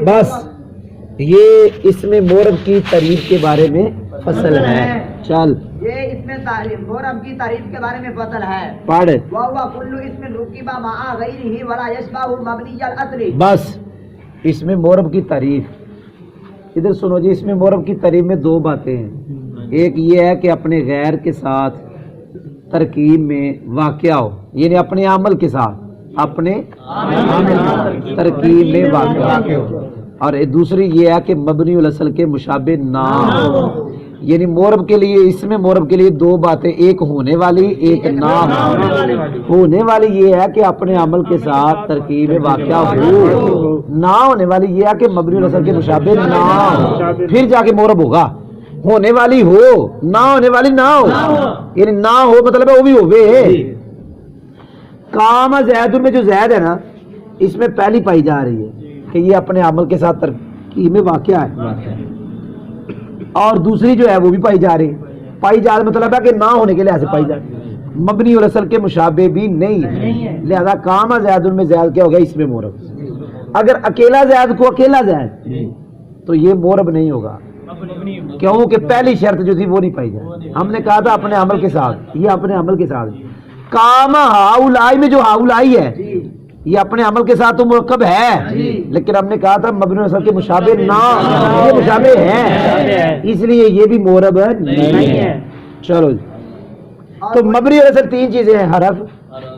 بس یہ اس میں مورب کی تعریف کے بارے میں فصل ہے. چل یہ اس میں مورب کی تعریف کے بارے میں فصل ہے. پڑھ. وَهُوَ كُلُّ اسم رُكِّبَ مَعَ غَيْرِهِ وَلَا يَشْبَهُ مَبْنِيَ الْأَصْلِ. بس اس میں مورب کی تعریف. ادھر سنو جی، اس میں مورب کی تعریف میں دو باتیں ہیں. ایک یہ ہے کہ اپنے غیر کے ساتھ ترکیب میں واقع ہو، یعنی اپنے عمل کے ساتھ اپنے ترکیب میں واقع ہو، اور دوسری یہ ہے کہ مبنی الاصل کے مشابہ نہ ہو. یعنی مورب کے لیے، اس میں مورب کے لیے دو باتیں، ایک ہونے والی ایک نہ ہونے والی. یہ ہے کہ اپنے عمل کے ساتھ ترکیب میں واقع ہو، نہ ہونے والی یہ ہے کہ مبنی الاصل کے مشابہ نہ ہو، پھر جا کے مورب ہوگا. ہونے والی ہو، نہ ہونے والی نہ ہو، یعنی نہ ہو مطلب ہے وہ بھی ہوئے. کام زید میں جو زید ہے نا، اس میں پہلی پائی جا رہی ہے کہ یہ اپنے عمل کے ساتھ ترکیب میں واقع ہے، اور دوسری جو ہے وہ بھی پائی جا رہی ہے. پائی جا رہی مطلب ہے کہ نہ ہونے کے لحاظ سے پائی جا رہی ہے، مبنی اور اصل کے مشابہ بھی نہیں ہے. لہذا کام زید میں زید کیا ہو گیا؟ اس میں مورب. اگر اکیلا زید کو اکیلا زید تو یہ مورب نہیں ہوگا، کیونکہ پہلی شرط جو تھی وہ نہیں پائی جائے. ہم نے کہا تھا اپنے عمل کے ساتھ، یہ اپنے عمل کے ساتھ. کام ہاؤلائی میں جو ہاؤلائی ہے یہ اپنے عمل کے ساتھ تو مرکب ہے، لیکن ہم نے کہا تھا مبنی اصل کے مشابہ نہ، یہ مشابہ ہے، اس لیے یہ بھی مورب نہیں ہے. چلو تو مبنی اصل تین چیزیں ہیں، حرف،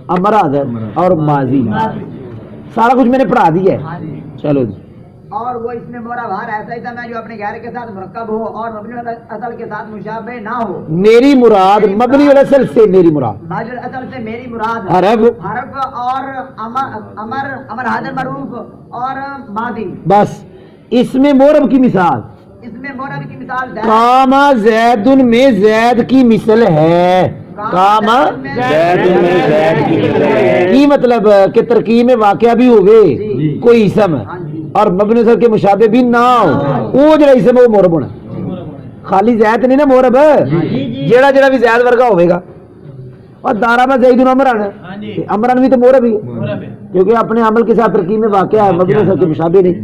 امر، حاضر اور ماضی. سارا کچھ میں نے پڑھا دیا ہے. چلو جی. اور وہ اس میں مورب ہر ایسا ہی تھا میں جو اپنے غیر کے ساتھ مرکب ہو اور مبنی اصل کے ساتھ مشابہ نہ ہو. میری مراد مبنی اصل سے، میری مراد مبنی اصل سے میری مراد حرف اور امر حاضر معروف اور ماضی. بس اس میں مورب کی مثال، اس میں مورب کی مثال کام زید میں زید کی مثل ہے. کام کی مطلب کہ ترکیب میں واقعہ بھی ہوئے کوئی اسم اور مبنی اصل کے مشابہ بھی نہ ہو، وہ جڑا اسم ہے وہ مورب ہونا. خالی زید نہیں نا مورب، جڑا جڑا بھی زید ورگا ہوئے گا. اور دارا زید امران، امران بھی تو مورب ہی ہے کیونکہ اپنے عمل کے ساتھ ترکیب میں واقع ہے، مبنی اصل کے مشابہ نہیں.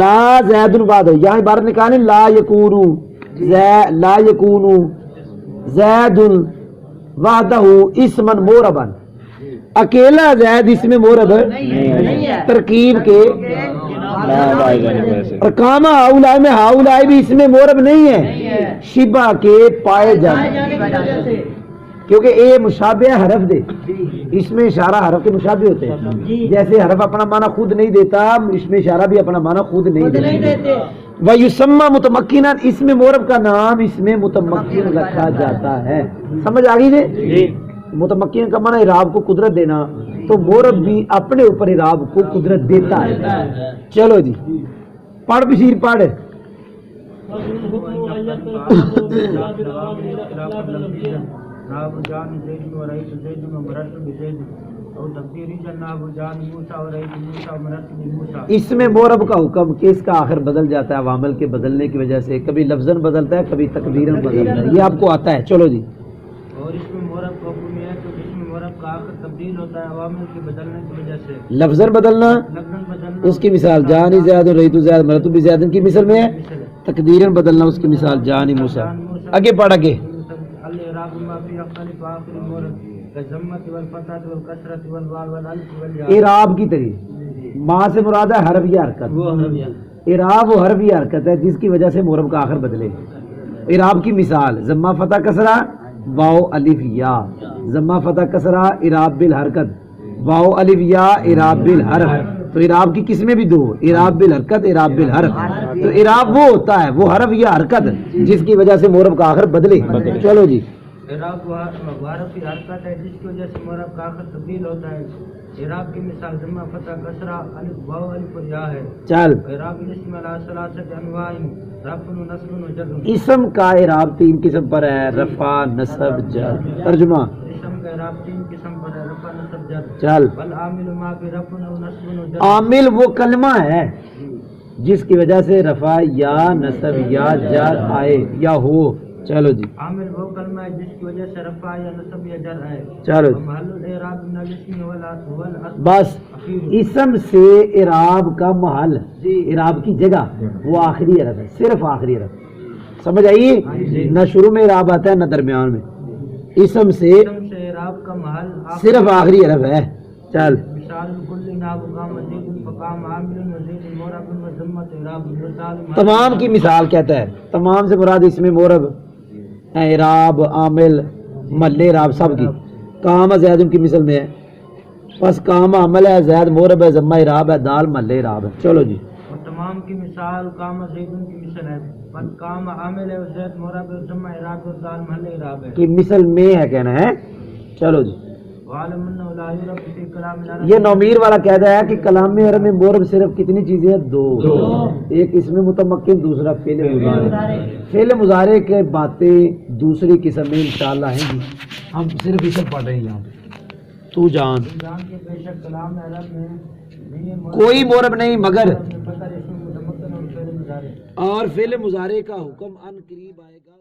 لا زید بعد، یہاں عبارت نکالیں، لا یکونو زید وحدہ اسما موربا. اکیلا زید اس میں مورب ترکیب کے. اور کام ہاؤلائی میں ہاؤلائی بھی اس میں مورب نہیں ہے، شبہ کے پائے جانے، کیونکہ اے مشابہ حرف دے، اس میں اشارہ حرف کے مشابہ ہوتے ہیں. جیسے حرف اپنا معنی خود نہیں دیتا، اس میں اشارہ بھی اپنا معنی خود نہیں دیتا. وَيُسَمَّى مُتَمَكِّنًا، اس میں مورب کا نام اس میں متمکن رکھا جاتا ہے. سمجھ آ گئی جی؟ متمکن کا معنی اعراب کو قدرت دینا، تو مورب بھی اپنے اوپر اعراب کو قدرت دیتا ہے. چلو جی پڑھ بشیر پڑھ. اس میں مورب کا حکم کہ اس کا آخر بدل جاتا ہے عوامل کے بدلنے کی وجہ سے، کبھی لفظاً بدلتا ہے کبھی تقدیراً بدلتا ہے، یہ آپ کو آتا ہے. چلو جی. اور اس میں مورب کا حکم یہ ہے کہ اس میں مورب کا آخر تبدیل ہوتا ہے عوامل کے بدلنے کی وجہ سے. لفظاً بدلنا اس کی مثال جانی زیاد ریتو زیاد مرتب بھی زیادن کی مثل میں ہے. تقدیراً بدلنا اس کی مثال جانی موسیٰ. آگے پڑھ آگے. اعراب کی طریق ماں سے مراد ہے حرف یا حرکت. اعراب وہ حرف یا حرکت ہے جس کی وجہ سے مورب کا آخر بدلے. اعراب کی مثال ضمہ فتح کسرہ واو الف یا، ضمہ فتح کسرہ اعراب بالحرکت، واو الف یا اعراب بالحرف. تو اعراب کی قسمیں بھی دو، اعراب بالحرکت اعراب بالحرف. تو اعراب وہ ہوتا ہے وہ حرف یا حرکت جس کی وجہ سے مورب کا آخر بدلے. چلو جی. اعراب حرف کی حرکت ہے جس کی وجہ سے مورب کا آخر تبدیل ہوتا ہے. اعراب کی مثال ضمہ فتح کسرہ الف واو الف یا ہے. چل. اعراب الاسم علی ثلاثۃ انواع رفع و نصب و جر. اسم کا اعراب تین قسم پر ہے، رفع نصب جر. ترجمہ اسم کا اعراب تین قسم پر ہے، رفع نصب جر. چل. والعامل ما فی رفع و نصب و جر. عامل وہ کلمہ ہے جس کی وجہ سے رفع یا نصب یا جر آئے یا ہو. چلو جی عامل وہ کلمہ ہے جس کی وجہ سے رفع یا نصب یا جر ہے. چلو جی محل الاعراب من الاسم والاصل بس اسم سے اعراب کا محل اعراب کی جگہ وہ آخری حرف ہے، صرف آخری حرف. سمجھ آئیے؟ نہ شروع میں اعراب آتا ہے نہ درمیان میں. اسم سے اعراب کا محل صرف آخری حرف ہے. چل مثال کل ناب قام زید فقام عامل وزید مورب وضمت اعراب مثال تمام کی مثال کہتا ہے. تمام سے مراد اس میں مورب اعراب عامل محل اعراب سب کی. کام زید کی مثل میں ہے، بس کام عمل ہے، زید مورب ہے، ضمہ اعراب ہے، دال محل اعراب ہے. چلو جی اور تمام کی مثال کام زید کی مثل ہے، بس کام عامل ہے، زید مورب ہے، ضمہ اعراب ہے، دال محل اعراب ہے. کی مثل میں ہے کہنا ہے. چلو جی وعلم انه لا يعرف في كلام العرب. یہ نومیر والا کہتا ہے کہ کلام عرب میں مورب صرف کتنی چیزیں ہیں؟ دو. ایک اس میں متمکن، دوسرا فعل مضارع. فعل مضارع کے باتیں دوسری قسم میں انشاءاللہ ہیں گی. ہم صرف اسے پڑھ رہے ہیں یہاں پہ. تو جان جان کے بے شک کلام عرب میں نہیں ہے کوئی مورب نہیں مگر مقدر اس میں متمکن اور فعل مضارع. اور فعل مضارع کا حکم ان قریب آئے گا.